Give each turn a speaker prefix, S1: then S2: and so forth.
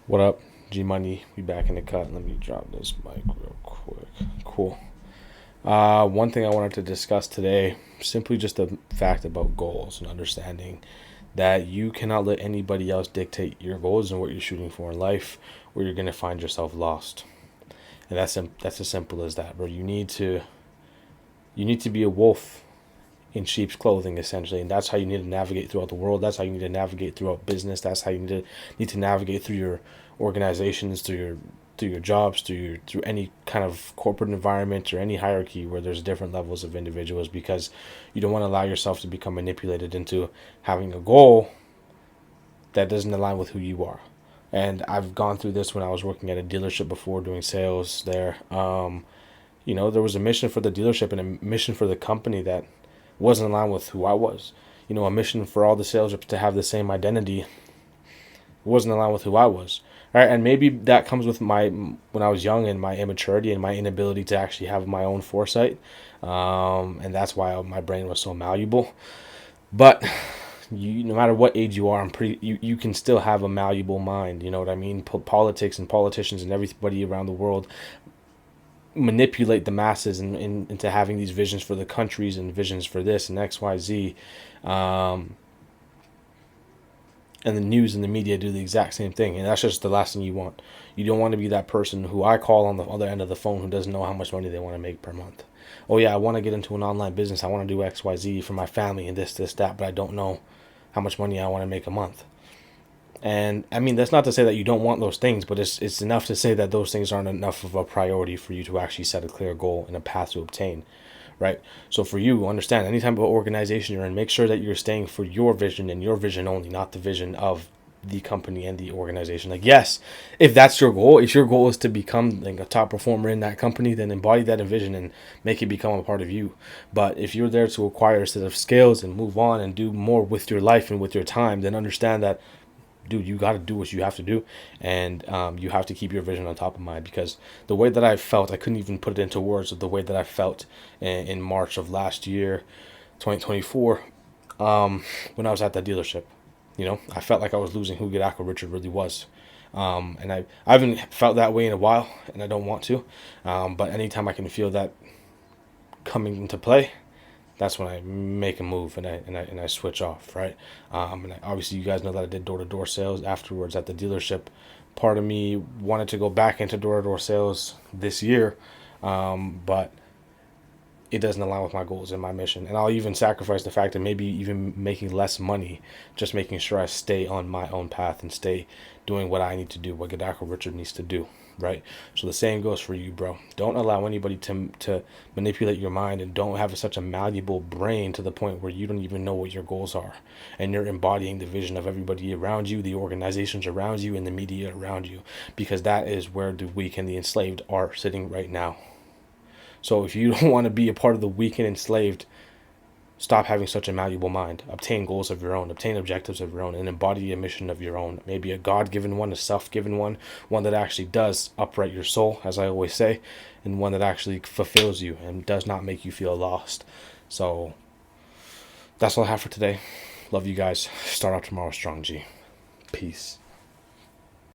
S1: What up, G Money? We back in the cut. Let me drop this mic real quick. Cool. One thing I wanted to discuss today, simply just the fact about goals and understanding that you cannot let anybody else dictate your goals and what you're shooting for in life, or you're gonna find yourself lost. And that's as simple as that. Bro, you need to be a wolf in sheep's clothing, essentially, and that's how you need to navigate throughout the world. That's how you need to navigate throughout business. That's how you need to navigate through your organizations, through your jobs, through any kind of corporate environment or any hierarchy where there's different levels of individuals, because you don't want to allow yourself to become manipulated into having a goal that doesn't align with who you are. And I've gone through this when I was working at a dealership before, doing sales there. There was a mission for the dealership and a mission for the company that wasn't aligned with who I was. A mission for all the sales reps to have the same identity wasn't aligned with who I was. All right, and maybe that comes with when I was young and my immaturity and my inability to actually have my own foresight, and that's why my brain was so malleable. But no matter what age you are, you can still have a malleable mind. You know what I mean? Politics and politicians and everybody around the world manipulate the masses into having these visions for the countries and visions for this and XYZ. And the news and the media do the exact same thing. And that's just the last thing you want. You don't want to be that person who I call on the other end of the phone who doesn't know how much money they want to make per month. Oh, yeah, I want to get into an online business. I want to do XYZ for my family and this, that, but I don't know how much money I want to make a month. And I mean, that's not to say that you don't want those things, but it's enough to say that those things aren't enough of a priority for you to actually set a clear goal and a path to obtain, right? So for you, understand, any type of organization you're in, make sure that you're staying for your vision and your vision only, not the vision of the company and the organization. Like, yes, if that's your goal, if your goal is to become like a top performer in that company, then embody that vision and make it become a part of you. But if you're there to acquire a set of skills and move on and do more with your life and with your time, then understand that, dude, you got to do what you have to do, and you have to keep your vision on top of mind. Because the way that I felt, I couldn't even put it into words of the way that I felt in March of last year, 2024, when I was at that dealership. I felt like I was losing who Good Aqua Richard really was. And I haven't felt that way in a while, and I don't want to. But anytime I can feel that coming into play, that's when I make a move and I switch off, right? Obviously, you guys know that I did door-to-door sales afterwards at the dealership. Part of me wanted to go back into door-to-door sales this year, but it doesn't align with my goals and my mission. And I'll even sacrifice the fact that maybe even making less money, just making sure I stay on my own path and stay doing what I need to do, what Gadako Richard needs to do, right? So the same goes for you, bro. Don't allow anybody to manipulate your mind, and don't have such a malleable brain to the point where you don't even know what your goals are. And you're embodying the vision of everybody around you, the organizations around you, and the media around you, because that is where the weak and the enslaved are sitting right now. So if you don't want to be a part of the weak and enslaved, stop having such a malleable mind. Obtain goals of your own, obtain objectives of your own, and embody a mission of your own. Maybe a God-given one, a self-given one that actually does upright your soul, as I always say, and one that actually fulfills you and does not make you feel lost. So that's all I have for today. Love you guys. Start out tomorrow strong, G. Peace.